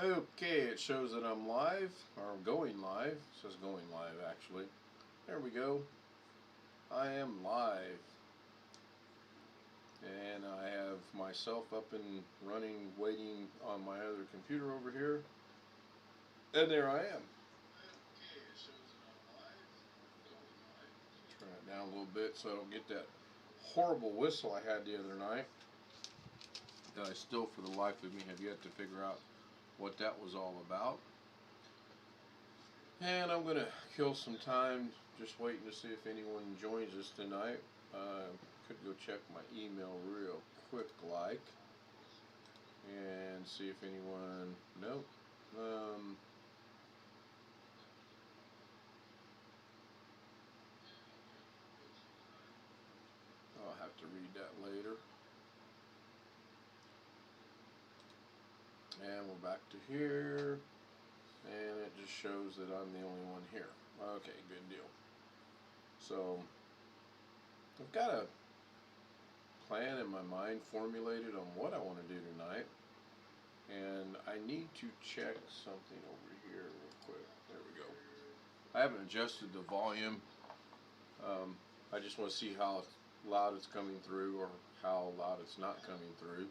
Okay, it shows that I'm live, or going live. It says going live actually. There we go. I am live. And I have myself up and running, waiting on my other computer over here. And there I am. Okay, it shows that I'm live. Going live. Turn it down a little bit so I don't get that horrible whistle I had the other night. That I still, for the life of me, have yet to figure out what that was all about. And I'm going to kill some time just waiting to see if anyone joins us tonight. Could go check my email real quick like and see if anyone, nope. I'll have to read that later. And we're back to here, and it just shows that I'm the only one here. Okay, good deal. So I've got a plan in my mind formulated on what I want to do tonight, and I need to check something over here real quick. There we go. I haven't adjusted the volume. I just want to see how loud it's coming through or how loud it's not coming through.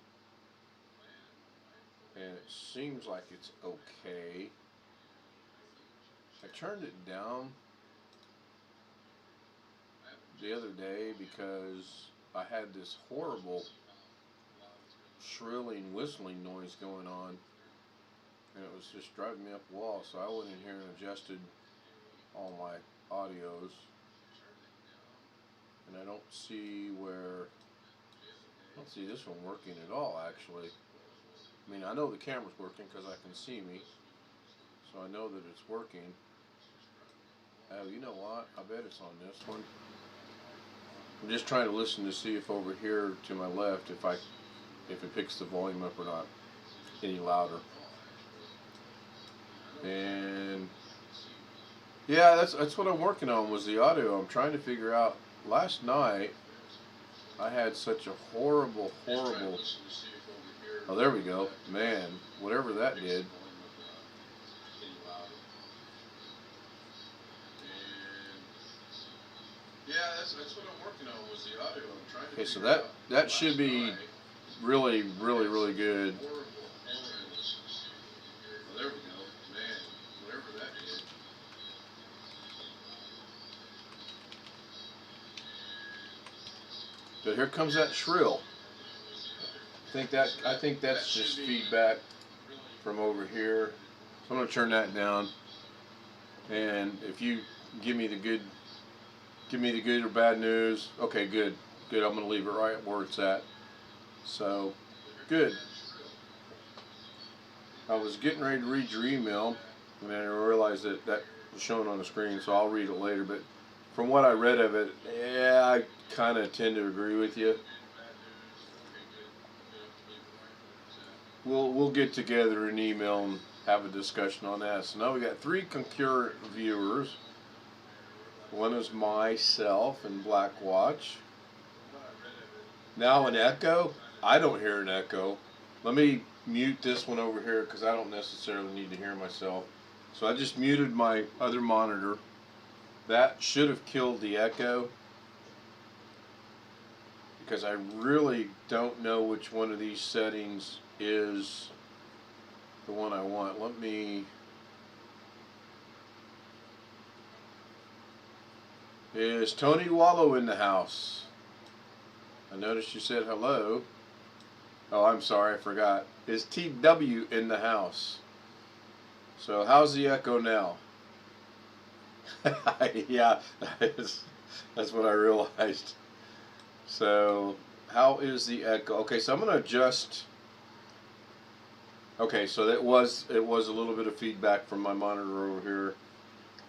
And it seems like it's okay. I turned it down the other day because I had this horrible shrilling, whistling noise going on, and it was just driving me up the wall. So I went in here and adjusted all my audios, and I don't see this one working at all actually. I mean, I know the camera's working because I can see me, so I know that it's working. Oh, you know what? I bet it's on this one. I'm just trying to listen to see if over here to my left, if it picks the volume up or not any louder. And yeah, that's what I'm working on, was the audio. I'm trying to figure out. Last night I had such a horrible. Oh, there we go. Man, whatever that did. Yeah, that's what I'm working on, was the audio. I'm trying to. Okay, so that should be really good. Well, there we go. Man, whatever that did. But here comes that shrill. I think that's just feedback from over here. So I'm going to turn that down. And if you give me the good or bad news, okay, good. I'm going to leave it right where it's at. So, good. I was getting ready to read your email, and then I realized that was shown on the screen, so I'll read it later. But from what I read of it, yeah, I kind of tend to agree with you. We'll get together in email and have a discussion on that. So now we got 3 concurrent viewers. One is myself and Black Watch. Now an echo? I don't hear an echo. Let me mute this one over here because I don't necessarily need to hear myself. So I just muted my other monitor. That should have killed the echo, because I really don't know which one of these settings is the one I want. Is Tony Wallow in the house? I noticed you said hello. Oh, I'm sorry, I forgot. Is TW in the house? So how's the echo now? Yeah, that's what I realized. So how is the echo? Okay, so I'm going to adjust. Okay, so it was a little bit of feedback from my monitor over here.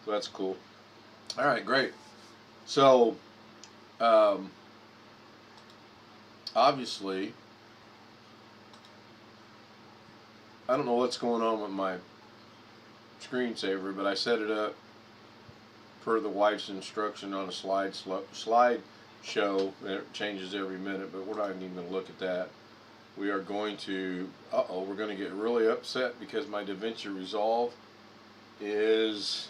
So that's cool. All right, great. So obviously, I don't know what's going on with my screensaver, but I set it up per the wife's instruction on a slide show. It changes every minute, but we're not even going to look at that. we are going to, we're going to get really upset because my Davinci Resolve is,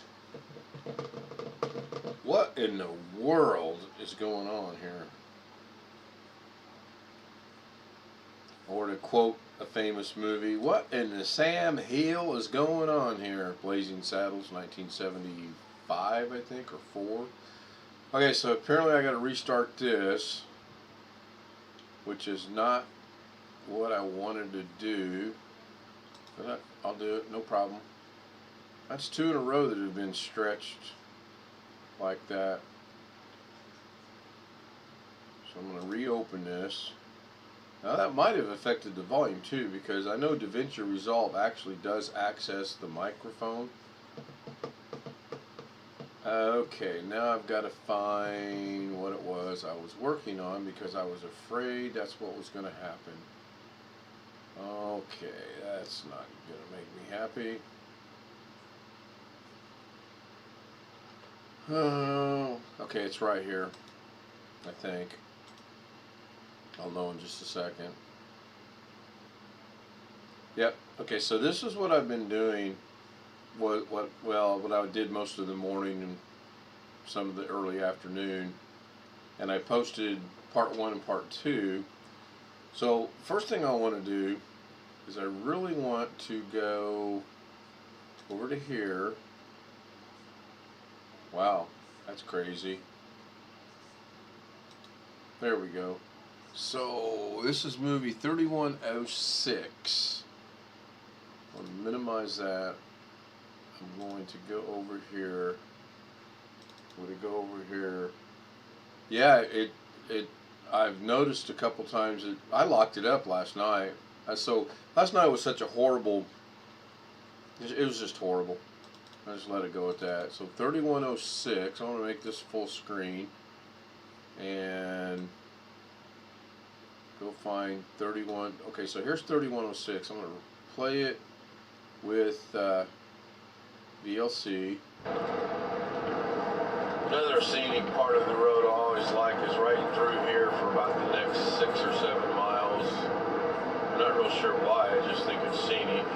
what in the world is going on here? Or to quote a famous movie, what in the Sam Hill is going on here? Blazing Saddles, 1975, I think, or 4. Okay, so apparently I got to restart this, which is not what I wanted to do, but I'll do it, no problem. That's 2 in a row that have been stretched like that. So I'm going to reopen this. Now that might have affected the volume too, because I know Davinci Resolve actually does access the microphone. Okay, now I've got to find what it was I was working on, because I was afraid that's what was going to happen. Okay, that's not going to make me happy. Oh, okay, it's right here, I think. I'll know in just a second. Yep. Okay, so this is what I've been doing. What I did most of the morning and some of the early afternoon, and I posted part 1 and part 2. So first thing I want to do is I really want to go over to here. Wow, that's crazy. There we go. So this is movie 3106. I'm going to minimize that. I'm going to go over here. I'm going to go over here. Yeah, I've noticed a couple times that I locked it up last night. So last night was such a horrible. It was just horrible. I just let it go at that. So 3106. I want to make this full screen and go find 31. Okay, so here's 3106. I'm going to play it with VLC. Another scenic part of the road I always like is right through here for about the next 6 or 7 miles. I'm not real sure why, I just think it's scenic.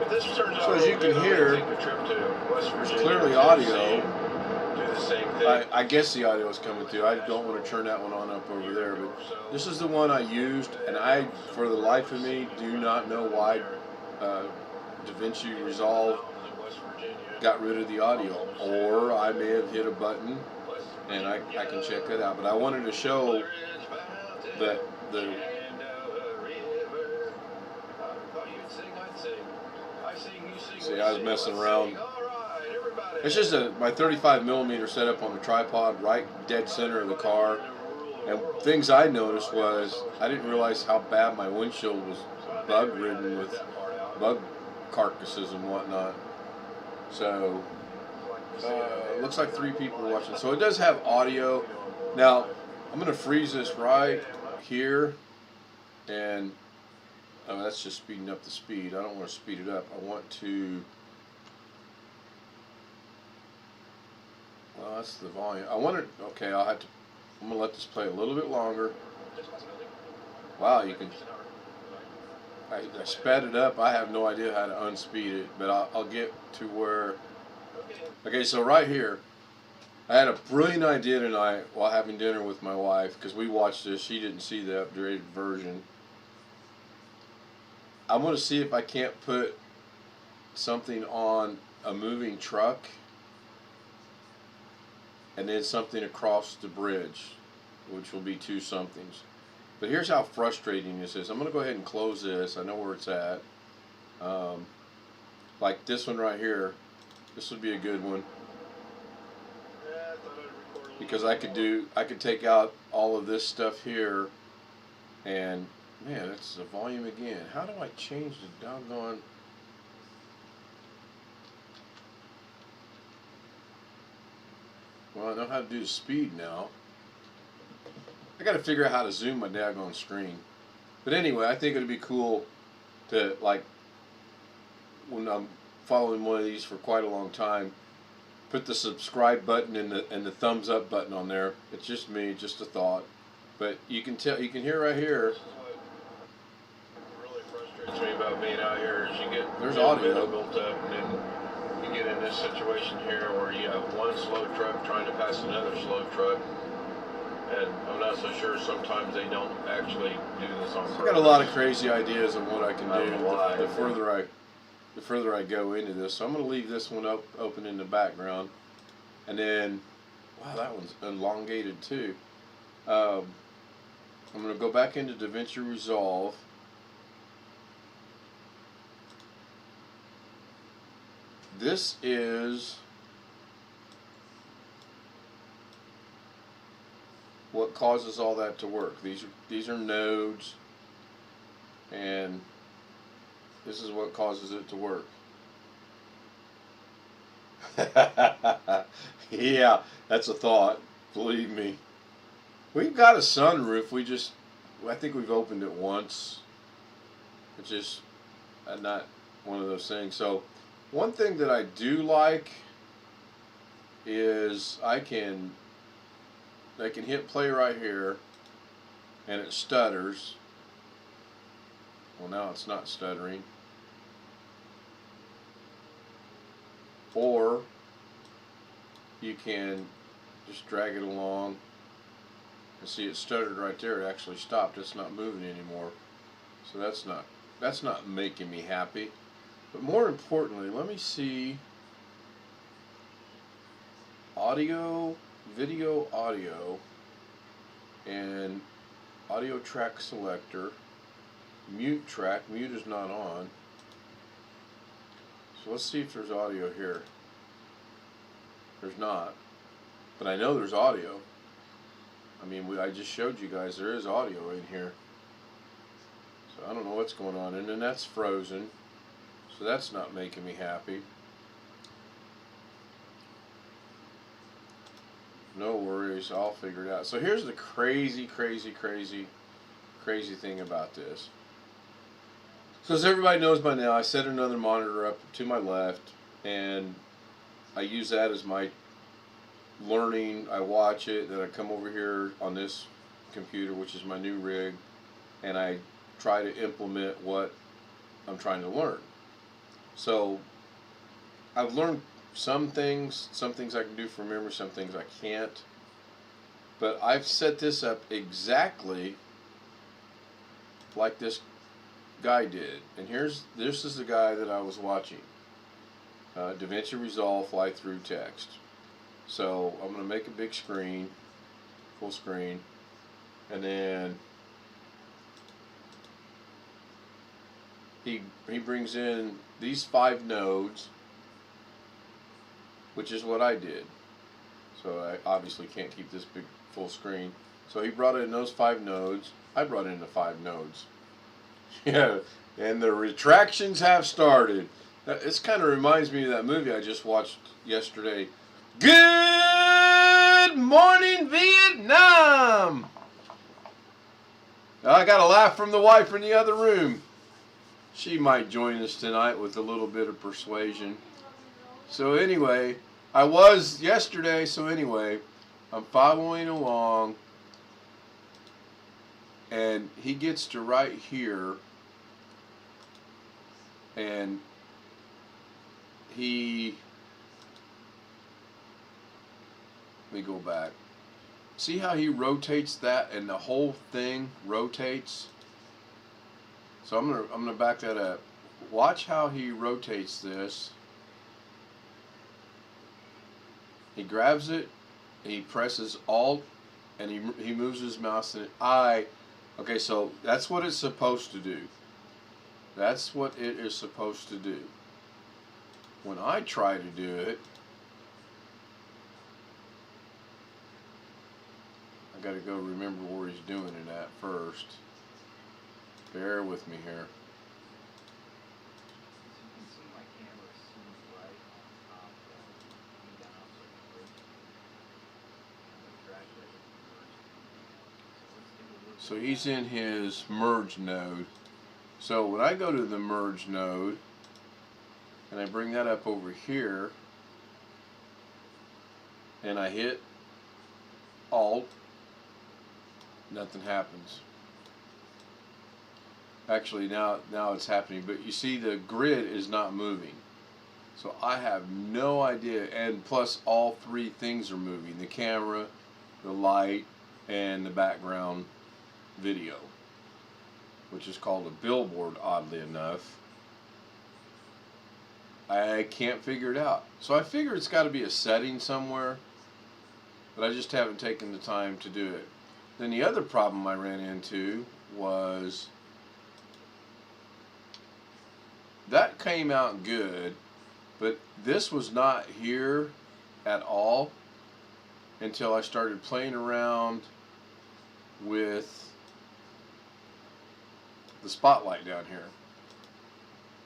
If this turns out, so as you can hear, take a trip to West Virginia, it's clearly audio. Do the same thing. I guess the audio is coming through. I don't want to turn that one on up over there, but this is the one I used, and I, for the life of me, do not know why Davinci Resolve got rid of the audio, or I may have hit a button, and I can check that out. But I wanted to show that see, I was messing around. It's just my 35mm set up on the tripod, right dead center of the car. And things I noticed was I didn't realize how bad my windshield was bug ridden with bug carcasses and whatnot. So it looks like 3 people are watching. So it does have audio. Now I'm going to freeze this right here, and that's just speeding up the speed. I don't want to speed it up. I want to. Well, that's the volume. I want it. Okay, I'm going to let this play a little bit longer. Wow, you can. I sped it up. I have no idea how to unspeed it, but I'll get to where. Okay, so right here, I had a brilliant idea tonight while having dinner with my wife, because we watched this. She didn't see the upgraded version. I'm going to see if I can't put something on a moving truck and then something across the bridge, which will be 2 somethings. But here's how frustrating this is. I'm going to go ahead and close this. I know where it's at. Like this one right here. This would be a good one, because I could take out all of this stuff here, and man, it's the volume again. How do I change the doggone? Well, I know how to do the speed now. I got to figure out how to zoom my daggone screen. But anyway, I think it'd be cool to, like, when I'm following one of these for quite a long time, put the subscribe button and the thumbs up button on there. It's just me, just a thought. But you can tell, you can hear right here. What really frustrates me about being out here is you get There's audio built up, and then you get in this situation here where you have one slow truck trying to pass another slow truck, and I'm not so sure sometimes they don't actually do this on purpose. I got a lot of crazy ideas on what I can I do don't know why. the further I go into this. So I'm going to leave this one open in the background, and then, wow, that one's elongated too. I'm going to go back into Davinci Resolve. This is what causes all that to work. These are nodes, and this is what causes it to work. Yeah, that's a thought. Believe me. We've got a sunroof. I think we've opened it once. It's just not one of those things. So, one thing that I do like is I can hit play right here, and it stutters. Well, now it's not stuttering. Or you can just drag it along and see it stuttered right there. It actually stopped. It's not moving anymore. So that's not making me happy. But more importantly, let me see audio, video audio, and audio track selector, mute track. Mute is not on. So let's see if there's audio here. There's not, but I know there's audio. I mean, I just showed you guys there is audio in here. So I don't know what's going on, and then that's frozen. So that's not making me happy. No worries, I'll figure it out. So here's the crazy thing about this. So as everybody knows by now, I set another monitor up to my left, and I use that as my learning. I watch it, then I come over here on this computer, which is my new rig, and I try to implement what I'm trying to learn. So I've learned some things I can do from memory, some things I can't. But I've set this up exactly like this guy did. And this is the guy that I was watching. Davinci Resolve fly through text. So I'm going to make a big screen, full screen, and then he brings in these 5 nodes, which is what I did. So I obviously can't keep this big full screen. So he brought in those 5 nodes. I brought in the 5 nodes. Yeah, and the retractions have started. This kind of reminds me of that movie I just watched yesterday. Good morning, Vietnam! I got a laugh from the wife in the other room. She might join us tonight with a little bit of persuasion. So anyway, I was yesterday, so anyway, I'm following along, and he gets to right here, and let me go back. See how he rotates that, and the whole thing rotates? So I'm gonna back that up. Watch how he rotates this. He grabs it, he presses Alt, and he moves his mouse, and okay, so that's what it's supposed to do. That's what it is supposed to do. When I try to do it, I gotta go remember where he's doing it at first. Bear with me here. So he's in his merge node. So when I go to the merge node, and I bring that up over here, and I hit Alt, nothing happens. Actually, now it's happening, but you see the grid is not moving. So I have no idea, and plus all three things are moving: the camera, the light, and the background video, which is called a billboard, oddly enough. I can't figure it out. So I figure it's got to be a setting somewhere, but I just haven't taken the time to do it. Then the other problem I ran into was that came out good, but this was not here at all until I started playing around with the spotlight down here.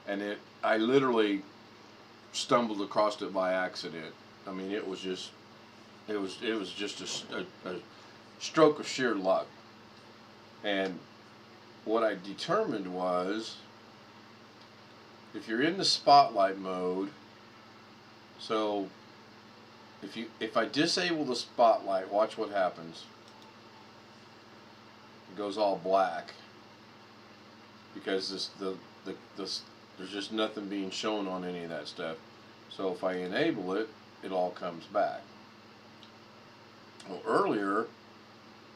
And I literally stumbled across it by accident. I mean, it was just a stroke of sheer luck. And what I determined was, if you're in the spotlight mode, so if I disable the spotlight, watch what happens. It goes all black because there's just nothing being shown on any of that stuff. So if I enable it, it all comes back. Well, earlier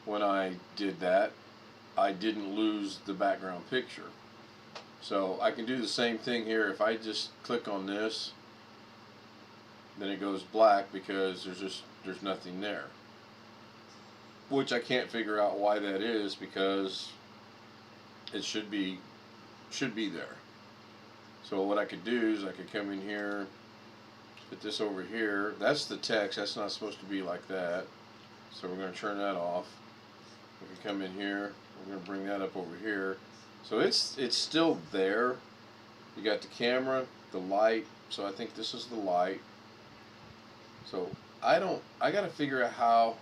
when I did that, I didn't lose the background picture. So I can do the same thing here. If I just click on this, then it goes black because there's nothing there. Which I can't figure out why that is, because it should be there. So what I could do is I could come in here, put this over here. That's the text. That's not supposed to be like that. So we're going to turn that off. We can come in here. We're going to bring that up over here. So it's still there. You got the camera, the light. So I think this is the light. So I got to figure out how.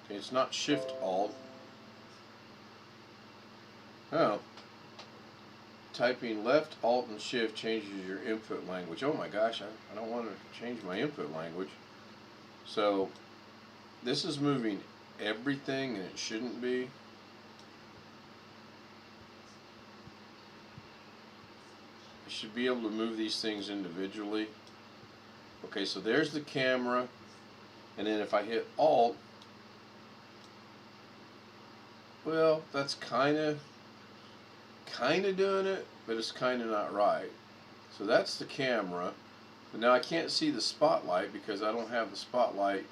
Okay, it's not Shift Alt. Oh. Typing left, Alt, and Shift changes your input language. Oh my gosh, I don't want to change my input language. So this is moving everything, and it shouldn't be. I should be able to move these things individually. Okay, so there's the camera, and then if I hit Alt, well, that's kind of doing it, but it's kind of not right. So that's the camera, but now I can't see the spotlight because I don't have the spotlight.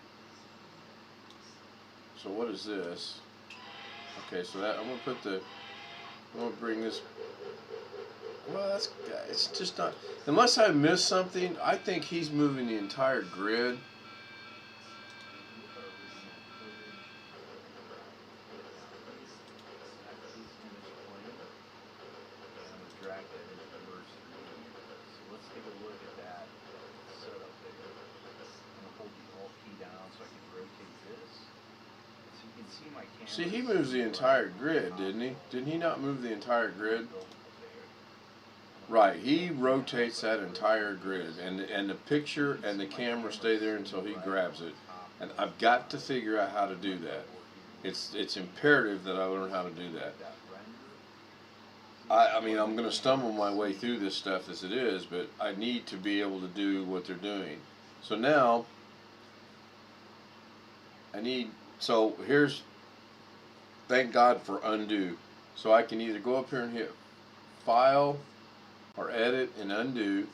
So what is this? Okay, so that I'm gonna bring this. Well, it's just not. Unless I missed something, I think he's moving the entire grid. See, he moves the entire grid, didn't he? Didn't he not move the entire grid? Right, he rotates that entire grid, and the picture and the camera stay there until he grabs it. And I've got to figure out how to do that. It's imperative that I learn how to do that. I mean, I'm going to stumble my way through this stuff as it is, but I need to be able to do what they're doing. So now, so here's, thank God for undo. So I can either go up here and hit File, or Edit and Undo,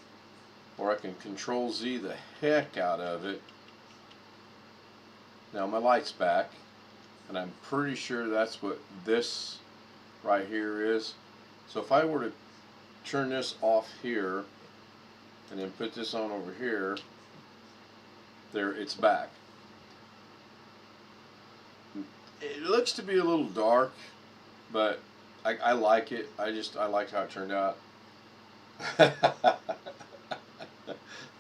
or I can Control Z the heck out of it. Now my light's back, and I'm pretty sure that's what this right here is. So if I were to turn this off here and then put this on over here, there, it's back. It looks to be a little dark, but I like it. I liked how it turned out.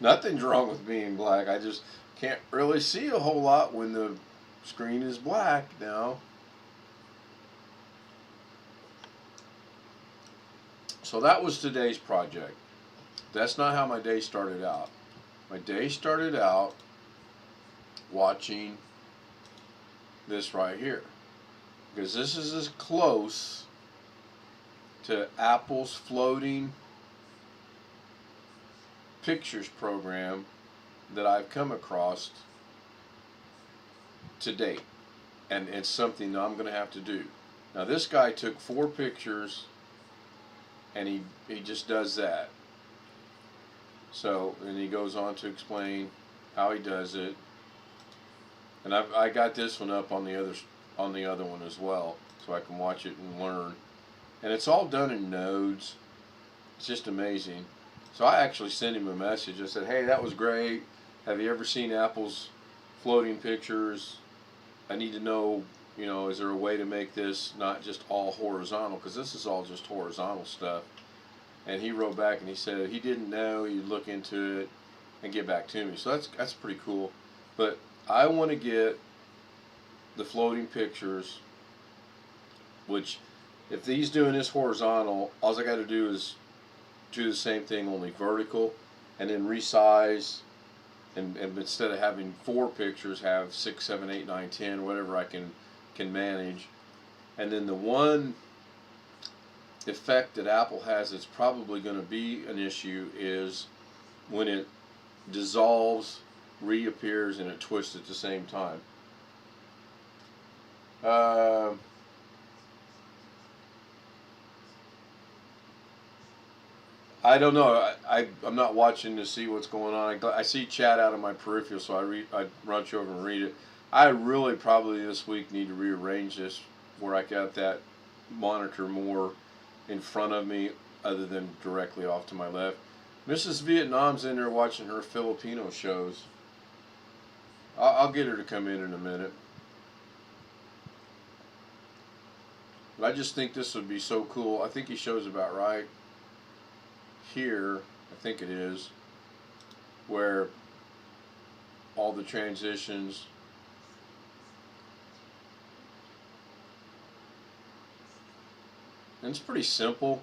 Nothing's wrong with being black. I just can't really see a whole lot when the screen is black now. So that was today's project. That's not how my day started out. My day started out watching this right here, because this is as close to Apple's floating pictures program that I've come across to date, and it's something that I'm going to have to do. Now this guy took 4 pictures, and he just does that. So, and he goes on to explain how he does it, and I got this one up on the other one as well, so I can watch it and learn. And it's all done in nodes. It's just amazing. So I actually sent him a message. I said, hey, that was great. Have you ever seen Apple's floating pictures? I need to know, is there a way to make this not just all horizontal? Because this is all just horizontal stuff. And he wrote back and he said he didn't know. He'd look into it and get back to me. So that's pretty cool. But I want to get the floating pictures, which if he's doing this horizontal, all I got to do is do the same thing, only vertical, and then resize, and instead of having 4 pictures, have 6, 7, 8, 9, 10, whatever I can manage. And then the one effect that Apple has that's probably going to be an issue is when it dissolves, reappears, and it twists at the same time. I don't know. I'm not watching to see what's going on. I see chat out of my peripheral, so I run you over and read it. I really probably this week need to rearrange this where I got that monitor more in front of me other than directly off to my left. Mrs. Vietnam's in there watching her Filipino shows. I'll get her to come in a minute. But I just think this would be so cool. I think he shows about right here, I think it is, where all the transitions and it's pretty simple,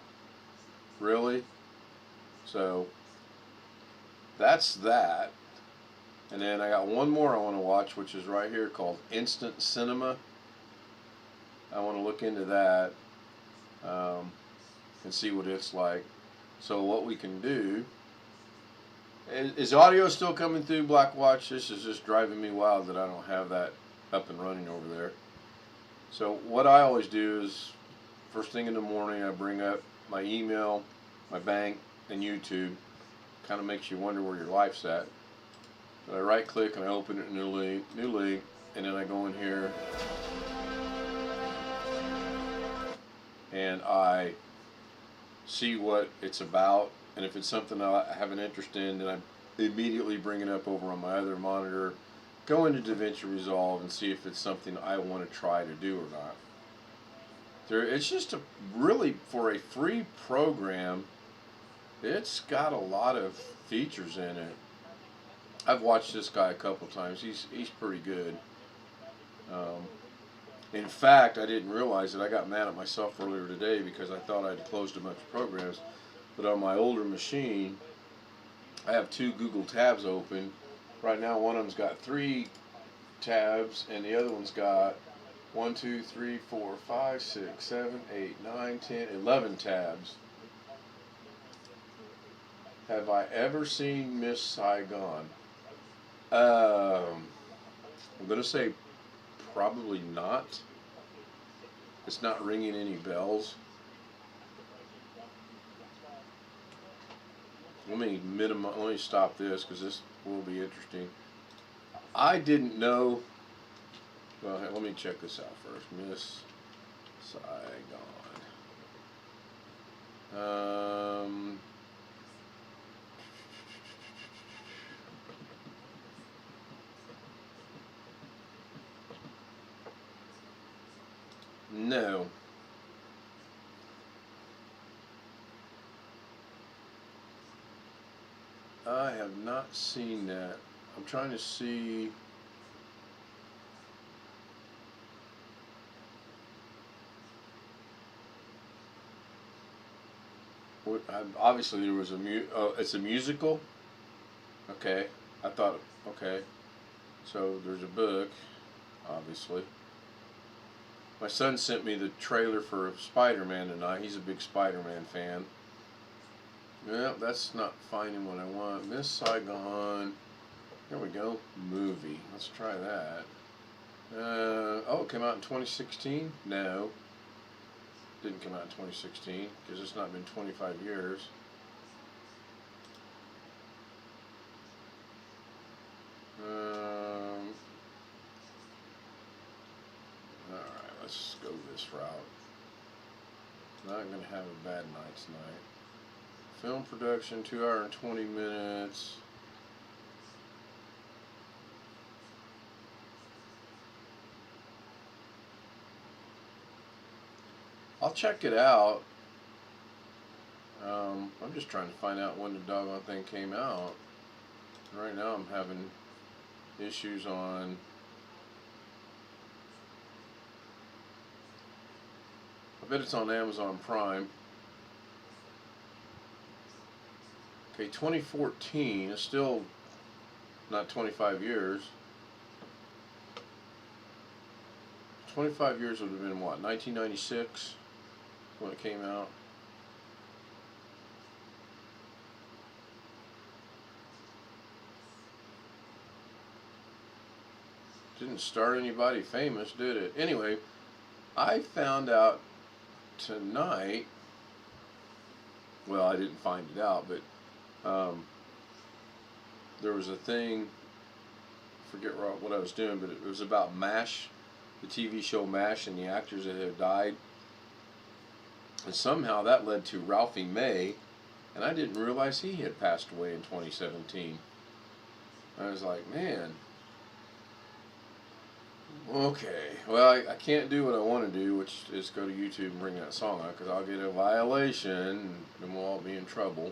really. So that's that. And then I got one more I want to watch, which is right here, called Instant Cinema. I want to look into that and see what it's like. So what we can do is audio still coming through, Black Watch? This is just driving me wild that I don't have that up and running over there. So what I always do is first thing in the morning I bring up my email, my bank, and YouTube. Kind of makes you wonder where your life's at. But I right click and I open it, new link, and then I go in here and I see what it's about, and if it's something I have an interest in, then I immediately bring it up over on my other monitor, go into Davinci Resolve and see if it's something I want to try to do or not. It's just really, for a free program, it's got a lot of features in it. I've watched this guy a couple times. He's pretty good. In fact, I didn't realize it. I got mad at myself earlier today because I thought I'd closed a bunch of programs. But on my older machine, I have 2 Google tabs open. Right now, one of them's got 3 tabs, and the other one's got 1, 2, 3, 4, 5, 6, 7, 8, 9, 10, 11 tabs. Have I ever seen Miss Saigon? I'm going to say probably not. It's not ringing any bells. Let me stop this because this will be interesting. I didn't know. Well, let me check this out first. Miss Saigon. No. I have not seen that. I'm trying to see. Obviously there was it's a musical. Okay. I thought, okay. So there's a book, obviously. My son sent me the trailer for Spider-Man tonight. He's a big Spider-Man fan. Well, that's not finding what I want. Miss Saigon. There we go. Movie. Let's try that. Oh, it came out in 2016? No. Didn't come out in 2016 because it's not been 25 years. Alright, let's go this route. Not going to have a bad night tonight. Film production, 2 hours and 20 minutes. I'll check it out. I'm just trying to find out when the doggone thing came out. Right now I'm having issues on I bet it's on Amazon Prime. Okay, 2014 is still not 25 years. 25 years would have been what, 1996 when it came out. Didn't start anybody famous, did it? Anyway, I found out tonight, well, I didn't find it out, but there was a thing, I forget what I was doing, but it was about MASH, the TV show MASH, and the actors that had died. And somehow that led to Ralphie May, and I didn't realize he had passed away in 2017. I was like, man, okay, well, I can't do what I want to do, which is go to YouTube and bring that song out, because I'll get a violation, and then we'll all be in trouble.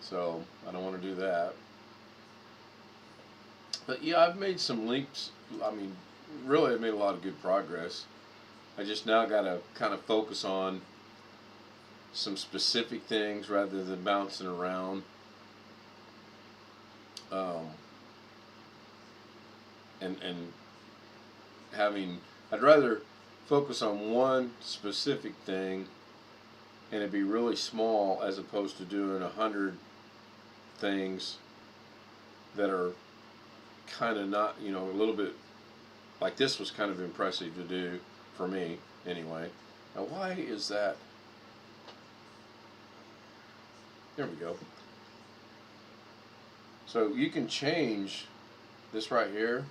So, I don't want to do that. But yeah, I've made some leaps. I mean, really, I've made a lot of good progress. I just now got to kind of focus on some specific things rather than bouncing around. And having, I'd rather focus on one specific thing and it be really small as opposed to doing 100 things that are kind of not, you know, a little bit like this was kind of impressive to do for me anyway. Now why is that? There we go. So you can change this right here.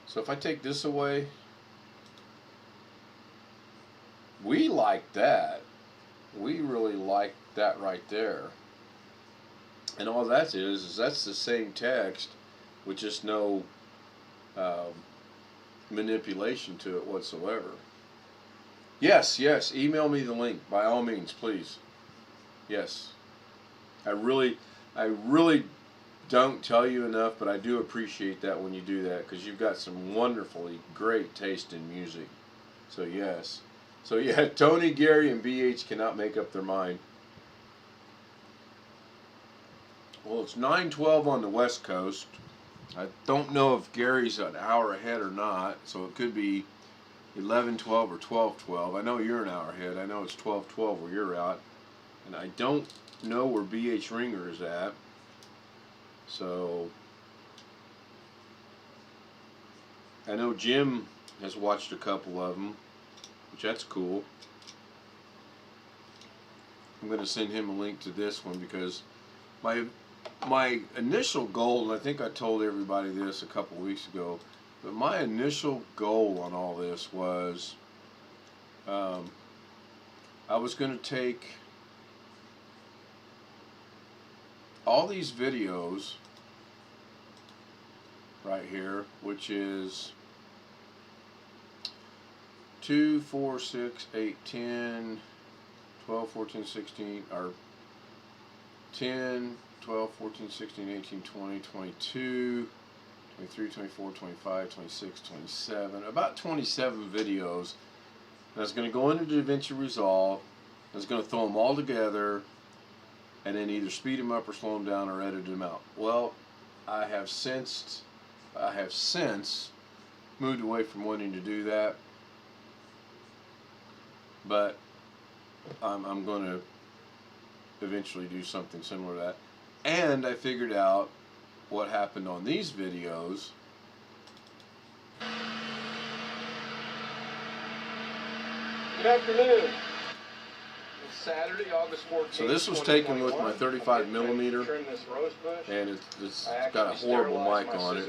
So if I take this away, we like that. We really like that right there. And all that is that's the same text with just no manipulation to it whatsoever. Yes, yes, email me the link by all means, please. Yes. I really don't tell you enough, but I do appreciate that when you do that, because you've got some wonderfully great taste in music. So yes. So yeah, Tony, Gary, and BH cannot make up their mind. Well, it's 9:12 on the West Coast. I don't know if Gary's an hour ahead or not, so it could be 11:12 or 12:12. I know you're an hour ahead. I know it's 12:12 where you're at. And I don't know where BH Ringer is at. So I know Jim has watched a couple of them, which that's cool. I'm going to send him a link to this one because my initial goal, and I think I told everybody this a couple weeks ago, but my initial goal on all this was I was going to take all these videos right here, which is 2, 4, 6, 8, 10, 12, 14, 16, or 10, 12, 14, 16, 18, 20, 22, 23, 24, 25, 26, 27, about 27 videos. And I was going to go into Davinci Resolve. I was going to throw them all together and then either speed them up or slow them down or edit them out. Well, I have since moved away from wanting to do that, but I'm going to eventually do something similar to that. And I figured out what happened on these videos. Good afternoon. It's Saturday, August 14th. So this was taken with my 35 millimeter, and it's got a horrible mic on it.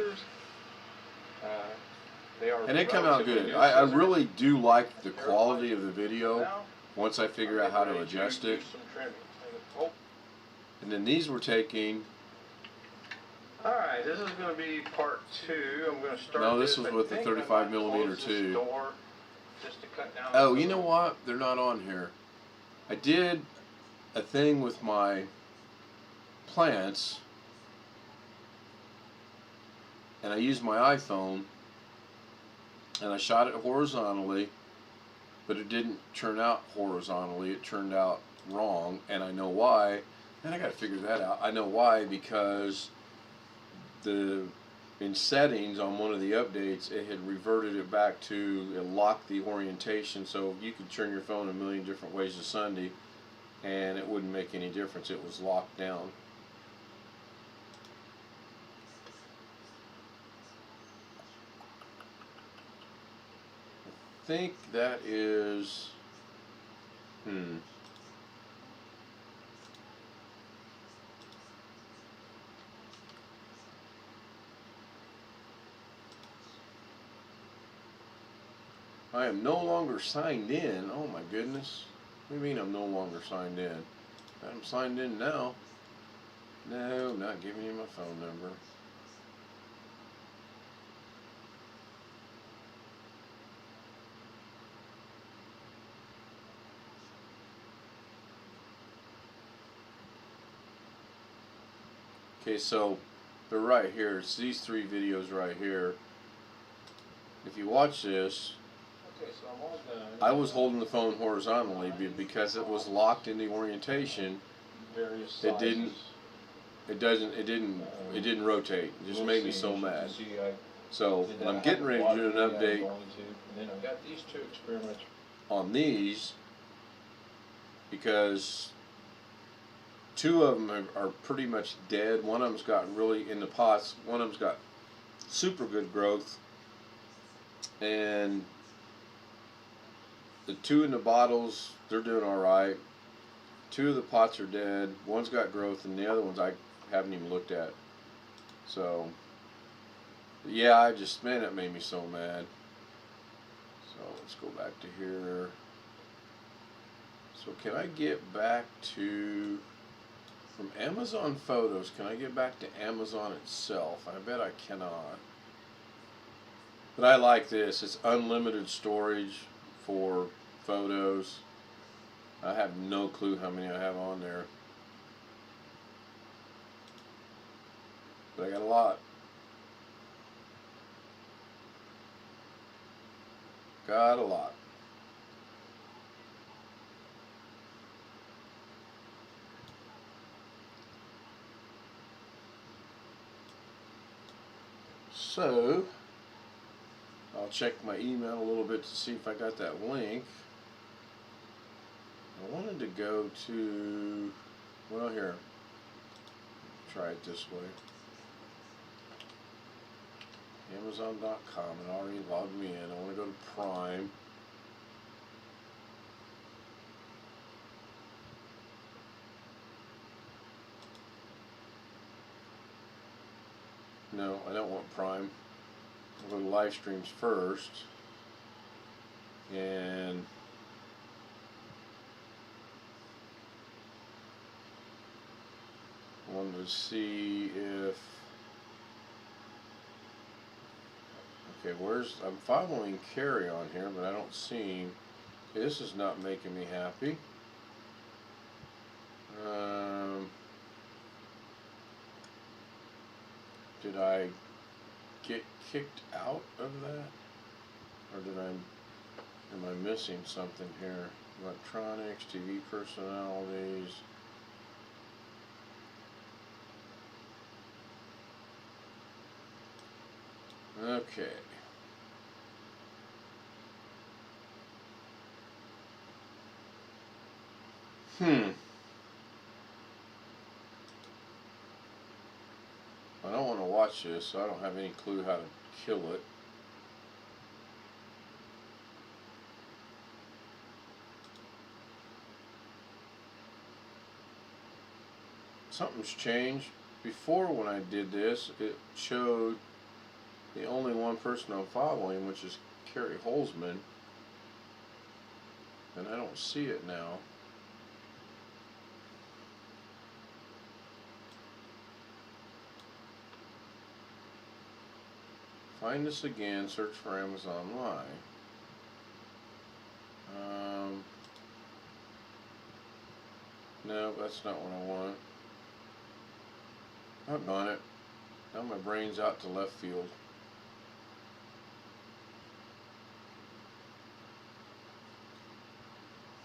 And it came out good. I really do like the quality of the video once I figure out how to adjust it. And then these were taking. Alright, this is going to be part 2. I'm going to start. No, this was with the 35 millimeter too. Just to cut down. Oh, you know what? They're not on here. I did a thing with my plants, and I used my iPhone, and I shot it horizontally, but it didn't turn out horizontally. It turned out wrong, and I know why. And I got to figure that out. I know why, because in settings on one of the updates, it had reverted it back to, it locked the orientation, so you could turn your phone a million different ways to Sunday and it wouldn't make any difference. It was locked down. I think that is I am no longer signed in. Oh my goodness. What do you mean I'm no longer signed in? I'm signed in now. No, I'm not giving you my phone number. Okay, so they're right here. It's these 3 videos right here. If you watch this, okay, so I'm all done. I was holding the phone horizontally because it was locked in the orientation. Various sizes. It didn't rotate. It just made me so mad. So I'm getting ready to do an update. And then I've got these 2 experiments on these because 2 of them are pretty much dead. One of them's got really in the pots. One of them's got super good growth, and the 2 in the bottles, they're doing all right. 2 of the pots are dead. One's got growth, and the other ones I haven't even looked at. So yeah, man, it made me so mad. So let's go back to here. So can I get back to, from Amazon Photos, can I get back to Amazon itself? I bet I cannot. But I like this. It's unlimited storage for photos. I have no clue how many I have on there. But I got a lot. Got a lot. So I'll check my email a little bit to see if I got that link. I wanted to go to, well, here, try it this way. Amazon.com, and already logged me in. I want to go to Prime. No, I don't want Prime. I'll go to live streams first. And I wanted to see if, okay, I'm following Carrie on here, but I don't see him. Okay, this is not making me happy. Did I get kicked out of that? Or am I missing something here? Electronics, TV personalities. Okay. I don't want to watch this, so I don't have any clue how to kill it. Something's changed. Before, when I did this, it showed the only one person I'm following, which is Carrie Holzman, and I don't see it now. Find this again, search for Amazon Live. No, that's not what I want. Doggone it. Now my brain's out to left field.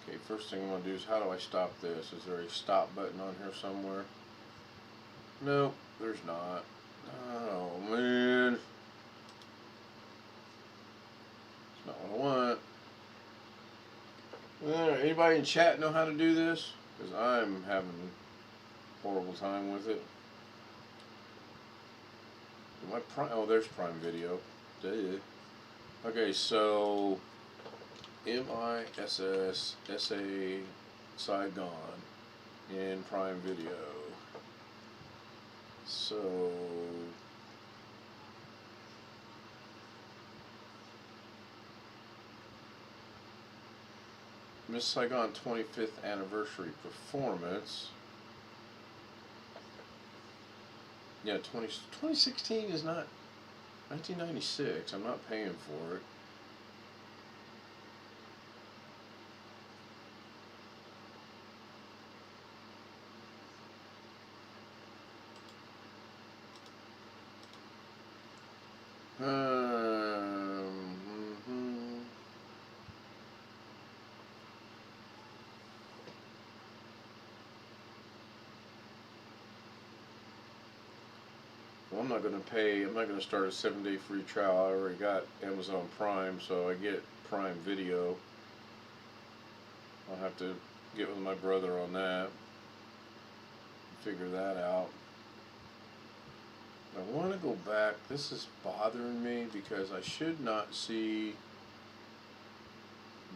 Okay, first thing I'm going to do is, how do I stop this? Is there a stop button on here somewhere? Nope, there's not. Oh, man. It's not what I want. Anybody in chat know how to do this? Because I'm having a horrible time with it. My Prime, oh, there's Prime Video. Duh. Okay, so MISSSA Saigon in Prime Video. So Miss Saigon 25th Anniversary Performance. Yeah, 2016 is not 1996. I'm not paying for it. Well, I'm not going to pay. I'm not going to start a 7-day free trial. I already got Amazon Prime, so I get Prime Video. I'll have to get with my brother on that, figure that out. I want to go back. This is bothering me because I should not see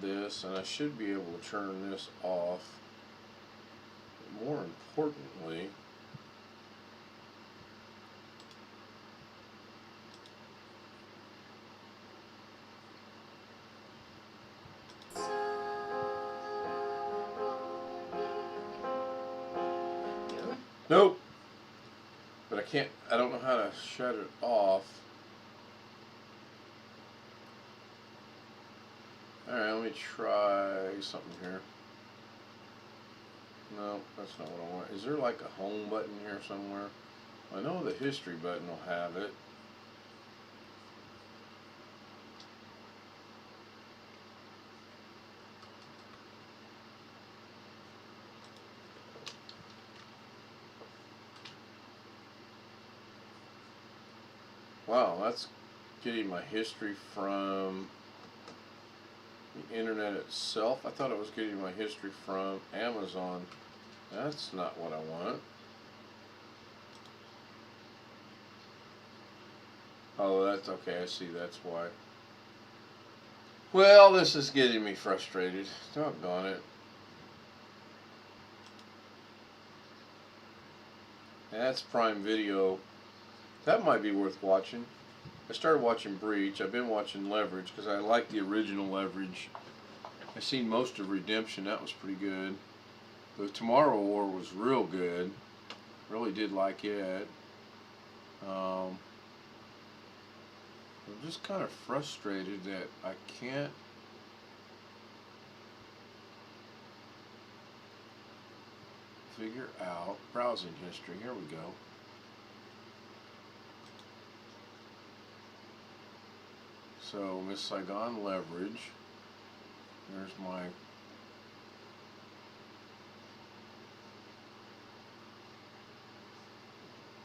this, and I should be able to turn this off. But more importantly, nope. But I can't, I don't know how to shut it off. Alright, let me try something here. No, that's not what I want. Is there like a home button here somewhere? I know the history button will have it. Wow, that's getting my history from the internet itself. I thought it was getting my history from Amazon. That's not what I want. Oh, that's okay. I see. That's why. Well, this is getting me frustrated. Doggone it. That's Prime Video. That might be worth watching. I started watching Breach. I've been watching Leverage because I like the original Leverage. I've seen most of Redemption. That was pretty good. The Tomorrow War was real good. Really did like it. I'm just kind of frustrated that I can't figure out browsing history. Here we go. So Miss Saigon Leverage. There's my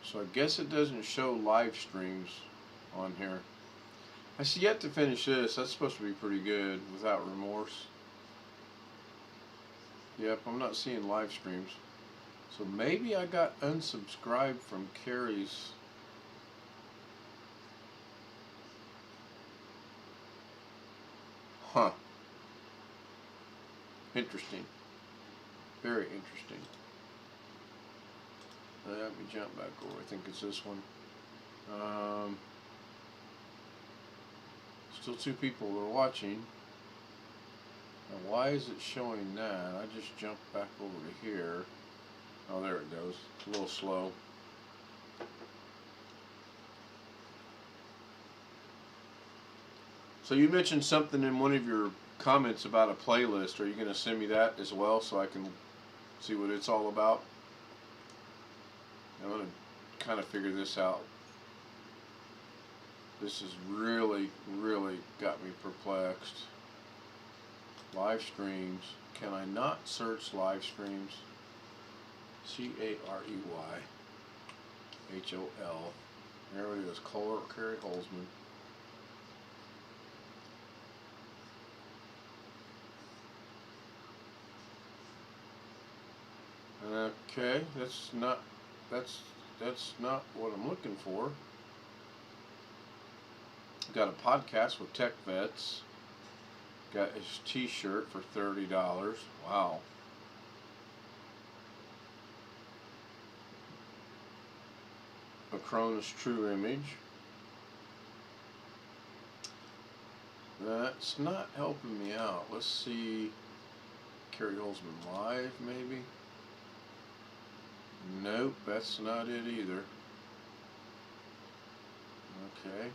so I guess it doesn't show live streams on here. I see yet to finish this. That's supposed to be pretty good. Without Remorse. Yep, I'm not seeing live streams. So maybe I got unsubscribed from Carrie's. Huh. Interesting. Very interesting. Let me jump back over. I think it's this one. Still 2 people are watching. Now why is it showing that? I just jumped back over to here. Oh, there it goes. It's a little slow. So you mentioned something in one of your comments about a playlist. Are you going to send me that as well so I can see what it's all about? I'm going to kind of figure this out. This has really, really got me perplexed. Live streams. Can I not search live streams? Careyhol. There it is. Carrie Holzman. Okay, that's not what I'm looking for. Got a podcast with Tech Vets. Got his t-shirt for $30. Wow. Acronis True Image. That's not helping me out. Let's see. Carrie Holzman Live, maybe? Nope, that's not it either. Okay.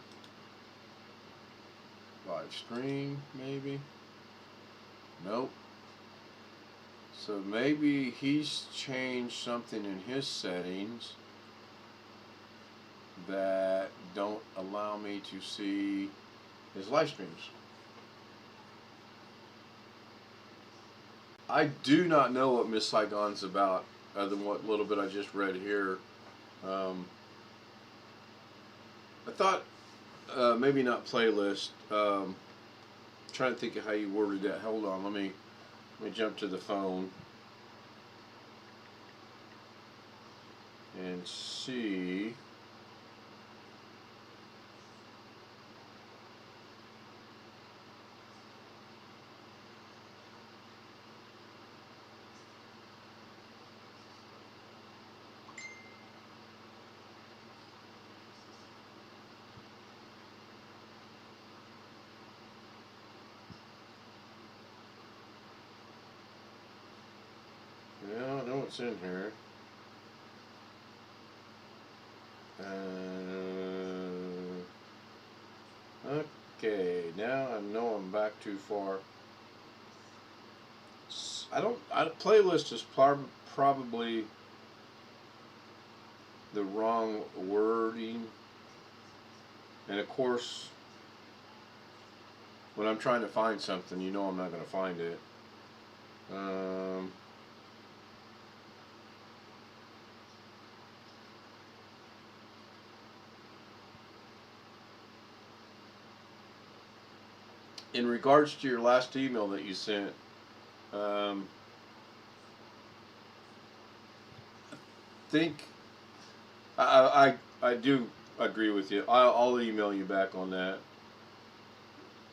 Live stream, maybe? Nope. So maybe he's changed something in his settings that don't allow me to see his live streams. I do not know what Miss Saigon's about, other than what little bit I just read here. I thought maybe not playlist. Trying to think of how you worded that. Hold on, let me jump to the phone and see. Yeah, I know what's in here. Okay, now I know I'm back too far. Playlist is probably the wrong wording. And of course, when I'm trying to find something, you know I'm not going to find it. In regards to your last email that you sent, I think I do agree with you. I'll email you back on that.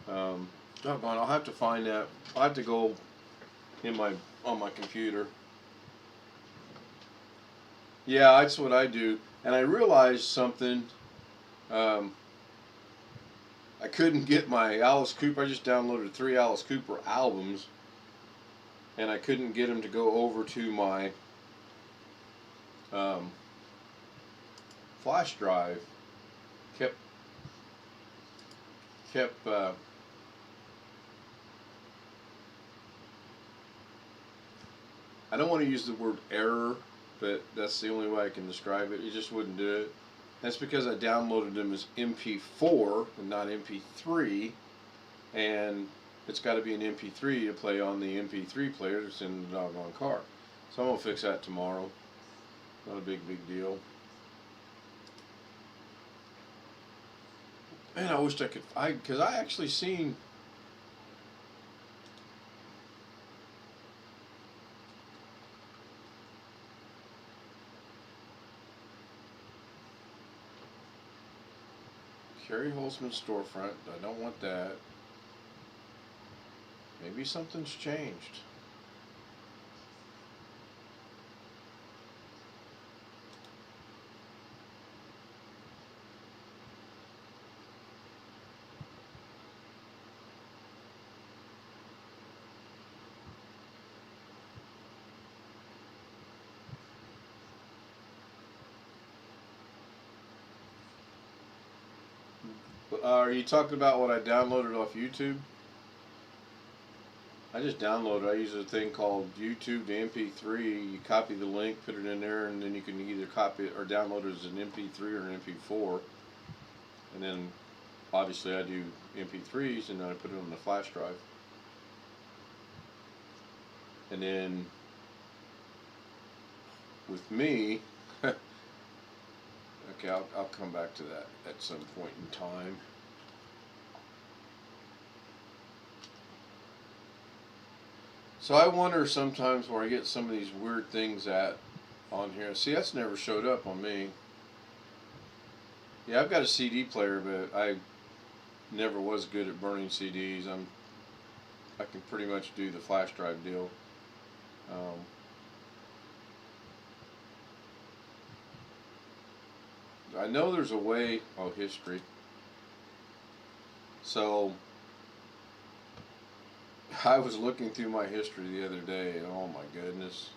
Doggone, I'll have to find that. I'll have to go on my computer. Yeah, that's what I do. And I realized something. I couldn't get my Alice Cooper. I just downloaded 3 Alice Cooper albums, and I couldn't get them to go over to my flash drive. Kept I don't want to use the word error, but that's the only way I can describe it. It just wouldn't do it. That's because I downloaded them as MP4 and not MP3, and it's got to be an MP3 to play on the MP3 player that's in the doggone car. So I'm going to fix that tomorrow. Not a big deal. Man, I wished I could. Because I actually seen. Carrie Holzman's storefront. I don't want that. Maybe something's changed. Are you talking about what I downloaded off YouTube? I just downloaded. I use a thing called YouTube to MP3. You copy the link, put it in there, and then you can either copy it or download it as an MP3 or an MP4. And then, obviously, I do MP3s, and then I put it on the flash drive. And then, with me, okay, I'll come back to that at some point in time. So I wonder sometimes where I get some of these weird things at on here. See, that's never showed up on me. Yeah, I've got a CD player, but I never was good at burning CDs. I can pretty much do the flash drive deal. I know there's a way. Oh, history. So I was looking through my history the other day, and oh my goodness.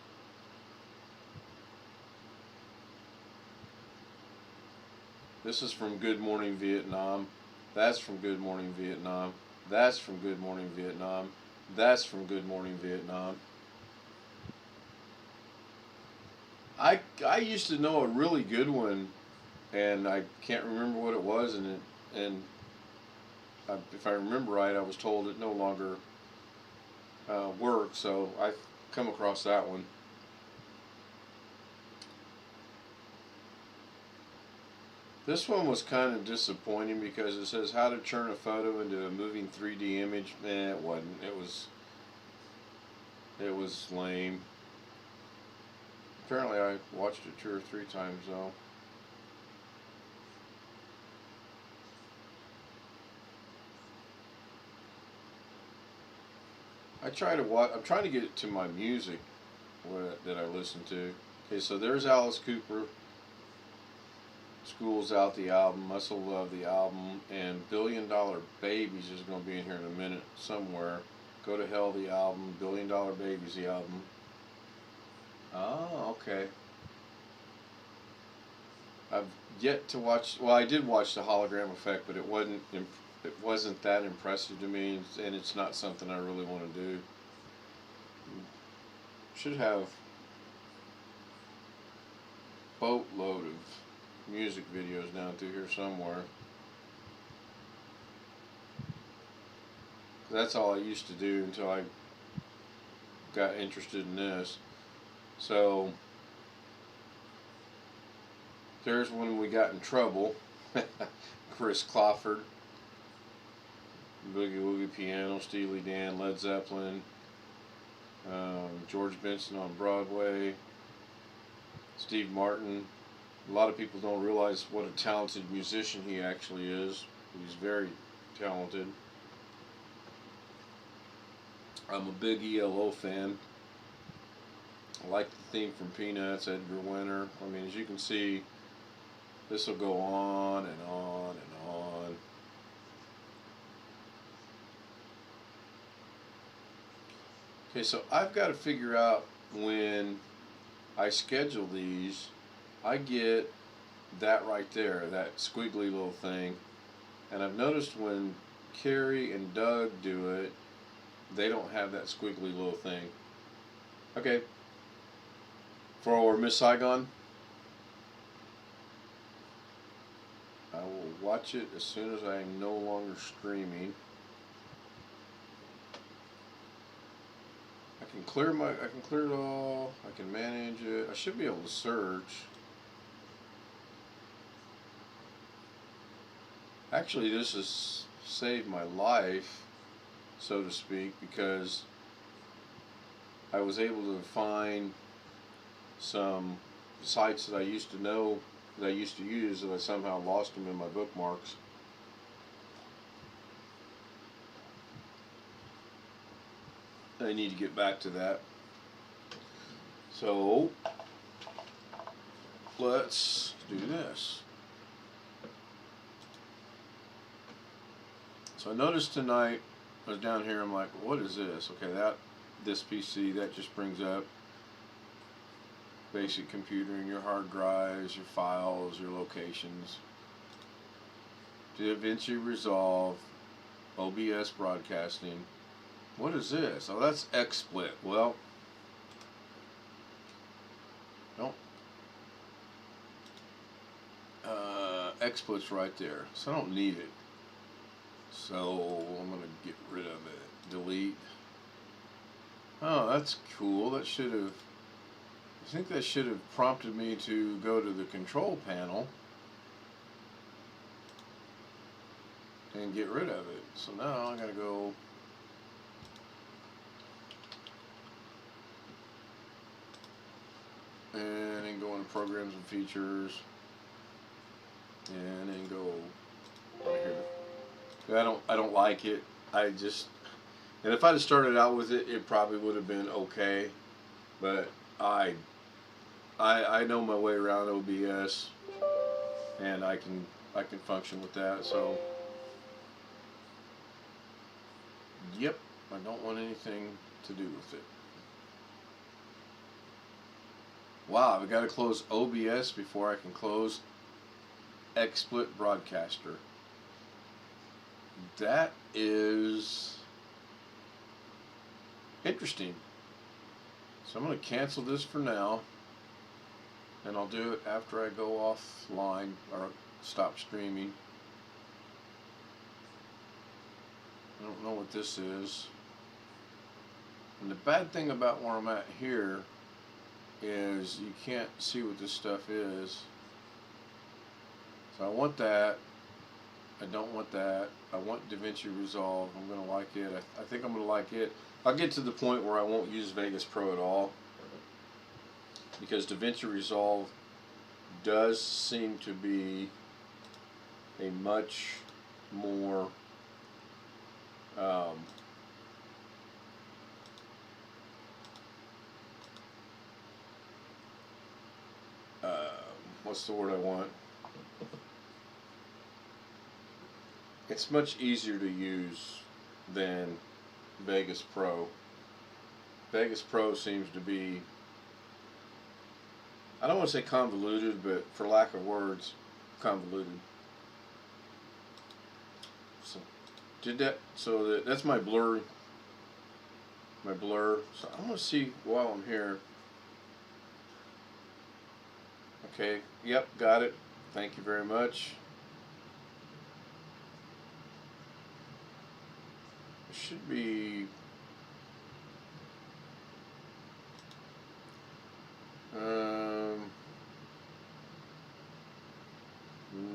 This is from Good Morning Vietnam. That's from Good Morning Vietnam. That's from Good Morning Vietnam. That's from Good Morning Vietnam. I used to know a really good one, and I can't remember what it was, and if I remember right, I was told it no longer worked, so I've come across that one. This one was kind of disappointing because it says how to turn a photo into a moving 3D image. It wasn't. It was lame. Apparently I watched it 2 or 3 times though. I'm trying to get it to my music that I listen to. Okay, so there's Alice Cooper. School's Out, the album. Muscle Love, the album. And $1 Billion Babies is going to be in here in a minute somewhere. Go to Hell, the album. $1 Billion Babies, the album. Oh, okay. I've yet to watch. Well, I did watch the Hologram Effect, but it wasn't that impressive to me, and it's not something I really want to do. Should have boatload of music videos down through here somewhere. That's all I used to do until I got interested in this. So there's when we got in trouble. Chris Clafford, Boogie Woogie Piano, Steely Dan, Led Zeppelin, George Benson on Broadway, Steve Martin. A lot of people don't realize what a talented musician he actually is. He's very talented. I'm a big ELO fan. I like the theme from Peanuts, Edgar Winter. I mean, as you can see, this will go on and on and on. Okay, so I've got to figure out when I schedule these, I get that right there, that squiggly little thing. And I've noticed when Carrie and Doug do it, they don't have that squiggly little thing. Okay. For Miss Saigon, I will watch it as soon as I am no longer streaming. I can clear it all. I can manage it. I should be able to search. Actually, this has saved my life, so to speak, because I was able to find some sites that I used to know, that I used to use, and I somehow lost them in my bookmarks. I need to get back to that. So let's do this. So I noticed tonight, I was down here, I'm like, what is this? Okay, this PC, that just brings up basic computing, your hard drives, your files, your locations. Davinci Resolve, OBS broadcasting. What is this? Oh, that's XSplit. Well, no. XSplit's right there, so I don't need it. So I'm gonna get rid of it. Delete. Oh, that's cool. That should have. I think that should have prompted me to go to the control panel and get rid of it. So now I gotta go. And then go into programs and features. And then go right here. I don't like it. And if I'd have started out with it, it probably would have been okay. But I know my way around OBS, and I can function with that. So, yep, I don't want anything to do with it. Wow, I've got to close OBS before I can close XSplit Broadcaster. That is interesting. So I'm going to cancel this for now, and I'll do it after I go offline or stop streaming. I don't know what this is. And the bad thing about where I'm at here is you can't see what this stuff is. So I want that. I don't want that. I want Davinci Resolve. I'm going to like it. I think I'm going to like it. I'll get to the point where I won't use Vegas Pro at all, because Davinci Resolve does seem to be a much more what's the word I want? It's much easier to use than Vegas Pro. Vegas Pro seems to be, I don't want to say convoluted, but for lack of words, convoluted. So did that. So that's my blur. My blur. So I'm going to see while I'm here. Okay. Yep. Got it. Thank you very much. It should be.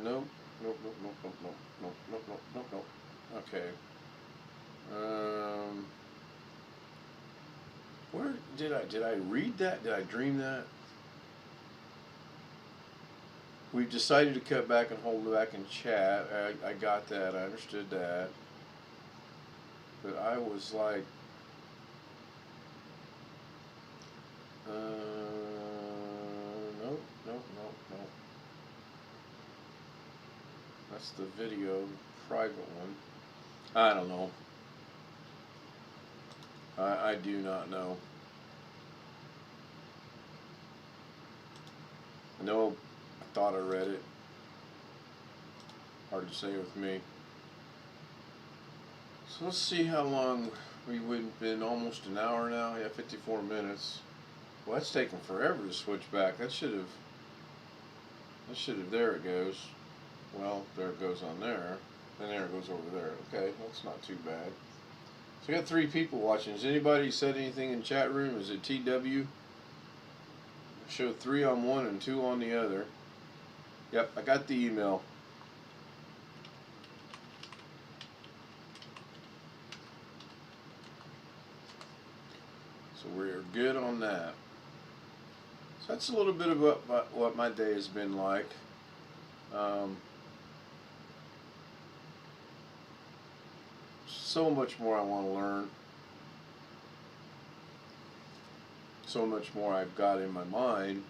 Nope. Nope. Nope. Nope. Nope. Nope. Nope. Nope. Nope. Nope. Nope. Okay. Where did I read that? Did I dream that? We've decided to cut back and hold back in chat. I got that. I understood that. But I was like, nope, nope, nope, nope. That's the video, private one. I don't know. I do not know. I know I thought I read it. Hard to say with me. So let's see how long we've been. Almost an hour now. Yeah, 54 minutes. Well, that's taken forever to switch back. That should have. There it goes. Well, there it goes on there. Then there it goes over there. Okay, that's not too bad. So I got 3 people watching. Has anybody said anything in chat room? Is it TW? Show 3 on one and 2 on the other. Yep, I got the email. So we're good on that. So that's a little bit of what my day has been like. So much more I want to learn. So much more I've got in my mind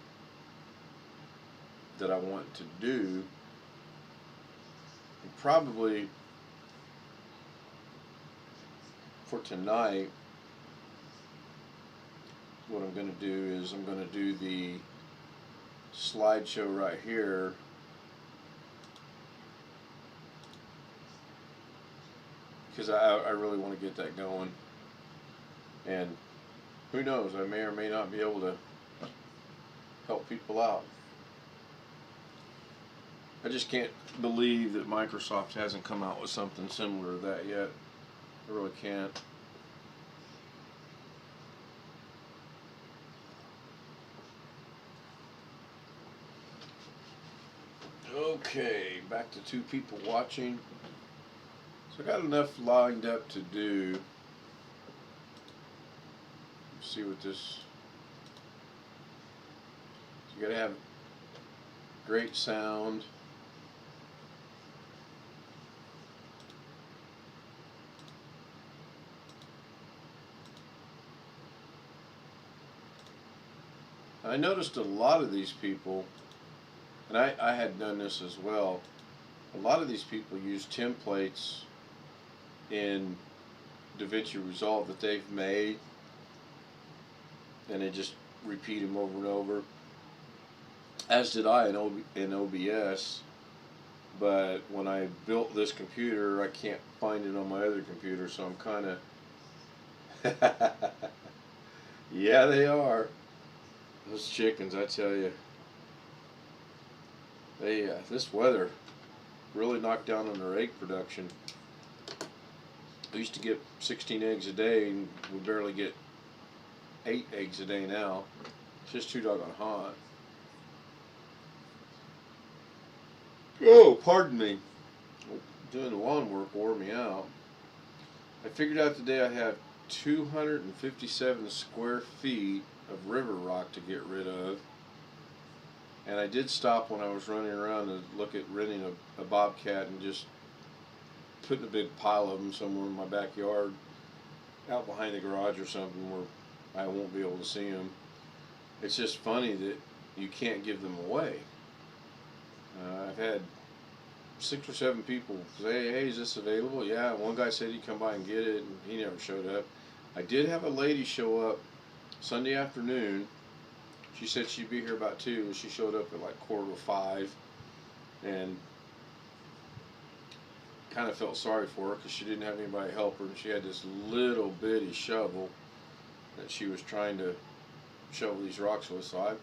that I want to do. And probably for tonight, what I'm going to do is I'm going to do the slideshow right here. Because I really want to get that going. And who knows, I may or may not be able to help people out. I just can't believe that Microsoft hasn't come out with something similar to that yet. I really can't. Okay, back to 2 people watching. So I got enough lined up to do. Let's see what this. You gotta have great sound. I noticed a lot of these people, and I had done this as well, a lot of these people use templates in Davinci Resolve that they've made, and they just repeat them over and over, as did I in OBS. But when I built this computer, I can't find it on my other computer, so I'm kind of yeah, they are. Those chickens, I tell you, they this weather really knocked down on their egg production. I used to get 16 eggs a day, and we barely get 8 eggs a day now. It's just too doggone hot. Oh, pardon me. Doing the lawn work wore me out. I figured out today I have 257 square feet of river rock to get rid of. And I did stop when I was running around to look at renting a bobcat and just putting a big pile of them somewhere in my backyard, out behind the garage or something where I won't be able to see them. It's just funny that you can't give them away. I've had 6 or 7 people say, hey, is this available? Yeah, one guy said he'd come by and get it, and he never showed up. I did have a lady show up Sunday afternoon. She said she'd be here about 2, and she showed up at like 4:45, and kind of felt sorry for her because she didn't have anybody to help her, and she had this little bitty shovel that she was trying to shovel these rocks with. So I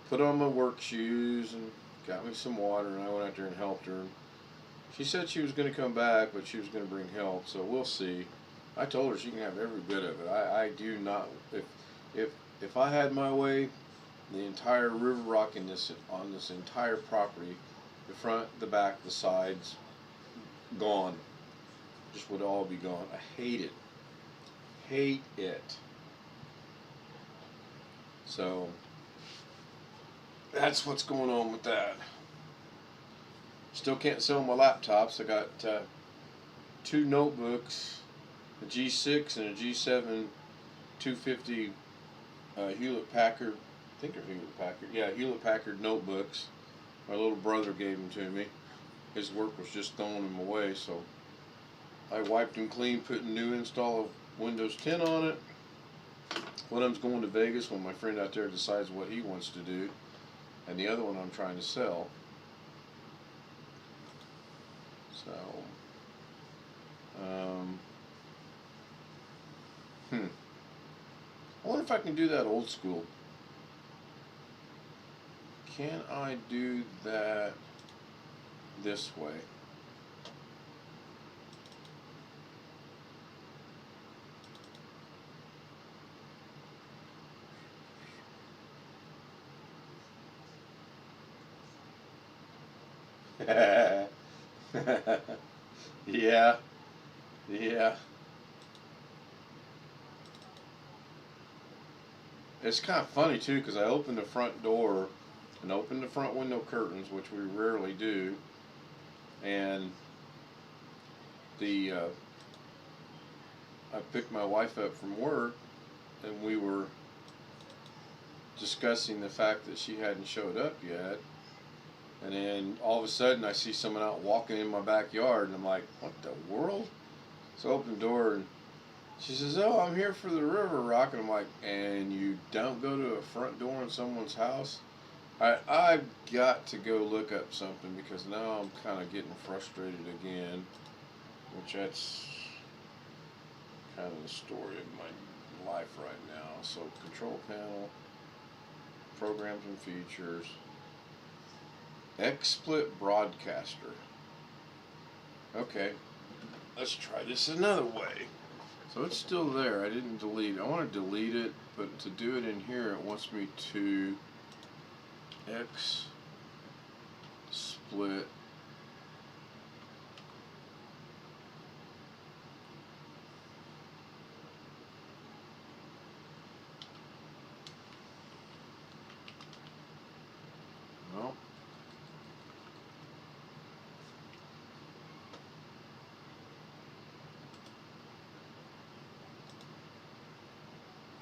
put on my work shoes and got me some water, and I went out there and helped her. She said she was going to come back, but she was going to bring help, so we'll see. I told her she can have every bit of it. I do not. If I had my way, the entire river rock on this entire property, the front, the back, the sides, gone. Just would all be gone. I hate it. Hate it. So that's what's going on with that. Still can't sell my laptops. I got 2 notebooks, a G6 and a G7 250 Hewlett Packard. I think they're Hewlett Packard. Yeah, Hewlett Packard notebooks. My little brother gave them to me. His work was just throwing them away, so I wiped them clean, put a new install of Windows 10 on it. One of them's going to Vegas when my friend out there decides what he wants to do, and the other one I'm trying to sell. So, I wonder if I can do that old school. Can I do that this way? Yeah. it's kind of funny too, because I opened the front door and opened the front window curtains, which we rarely do, and I picked my wife up from work, and we were discussing the fact that she hadn't showed up yet, and then all of a sudden I see someone out walking in my backyard, and I'm like, what the world? So I open the door, and she says, oh, I'm here for the river rock, and I'm like, and you don't go to a front door in someone's house? I've got to go look up something, because now I'm kind of getting frustrated again, which that's kind of the story of my life right now. So control panel, programs and features, XSplit broadcaster. Okay, let's try this another way. So it's still there. I didn't delete it. I want to delete it, but to do it in here, it wants me to XSplit. No.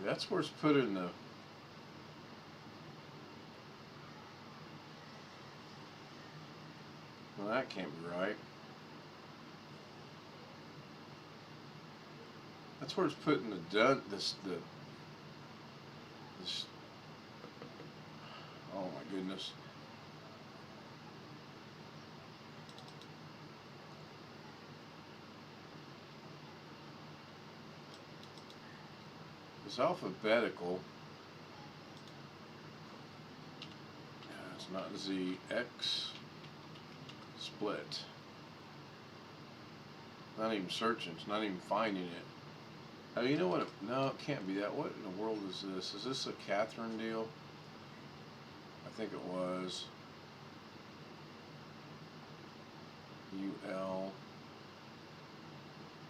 That's where it's put in the. Well, that can't be right. That's where it's put in the this. Oh my goodness. It's alphabetical. It's not Z. X split. Not even searching. It's not even finding it. Oh, you know what? No, it can't be that. What in the world is this? Is this a Catherine deal? I think it was. UL.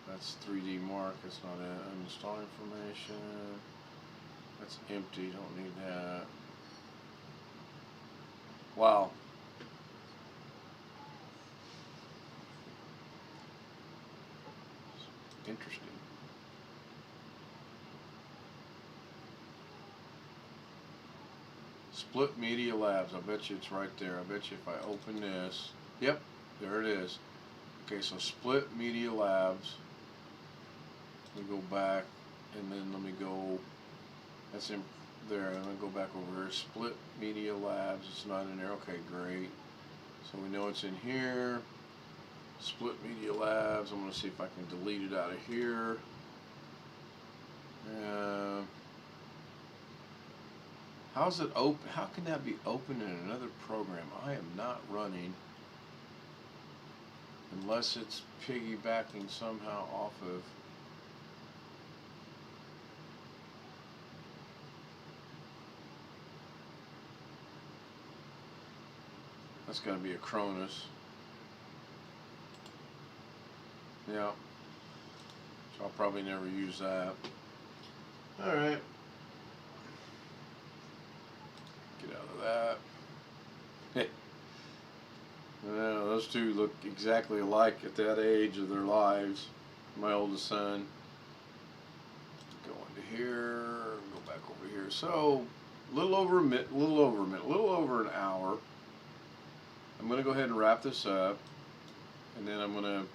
That's 3D mark. It's not it. Install information. That's empty. Don't need that. Wow. Interesting. Split Media Labs. I bet you it's right there. I bet you if I open this. Yep, there it is. Okay, so Split Media Labs. Let me go back, and then let me go. That's in there. I'm going to go back over here. Split Media Labs. It's not in there. Okay, great. So we know it's in here. Split Media Labs. I'm going to see if I can delete it out of here. How's it open? How can that be open in another program? I am not running unless it's piggybacking somehow off of. That's going to be a Cronus. Yeah. So I'll probably never use that. Alright. Get out of that. Those two look exactly alike at that age of their lives. My oldest son. Go into here. Go back over here. So, a little over an hour. I'm going to go ahead and wrap this up, and then I'm going to,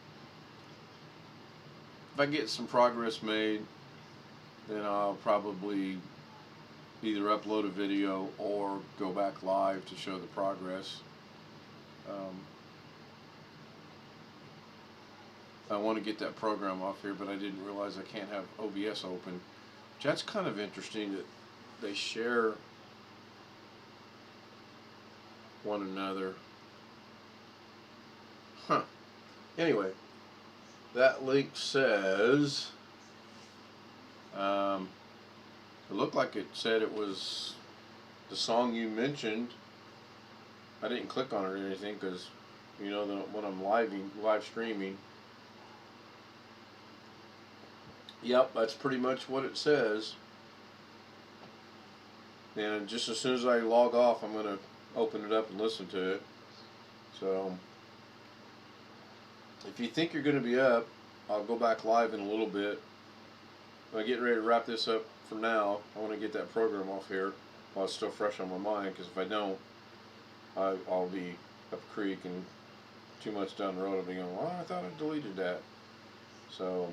if I get some progress made, then I'll probably either upload a video or go back live to show the progress. I want to get that program off here, but I didn't realize I can't have OBS open. Which that's kind of interesting that they share one another. Huh. Anyway, that link says, it looked like it said it was the song you mentioned. I didn't click on it or anything because, you know, when I'm live streaming. Yep, that's pretty much what it says. And just as soon as I log off, I'm going to open it up and listen to it. So if you think you're going to be up, I'll go back live in a little bit. I'm getting ready to wrap this up for now. I want to get that program off here while it's still fresh on my mind, because if I don't, I'll be up a creek and too much down the road. I'll be going, well, I thought I deleted that. So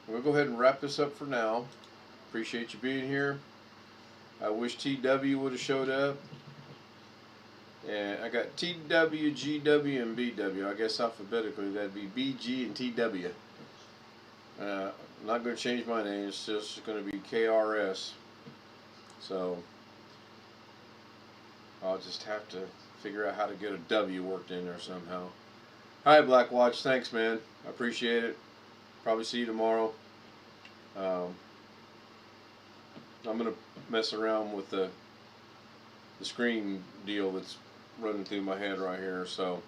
we'll go ahead and wrap this up for now. Appreciate you being here. I wish TW would have showed up. And I got TW, GW, and BW. I guess alphabetically that'd be BG and TW. I'm not going to change my name. It's just going to be KRS. So I'll just have to figure out how to get a W worked in there somehow. Hi, Black Watch. Thanks, man. I appreciate it. Probably see you tomorrow. I'm going to mess around with the screen deal that's running through my head right here. So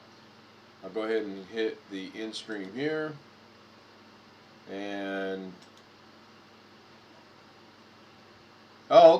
I'll go ahead and hit the end stream here.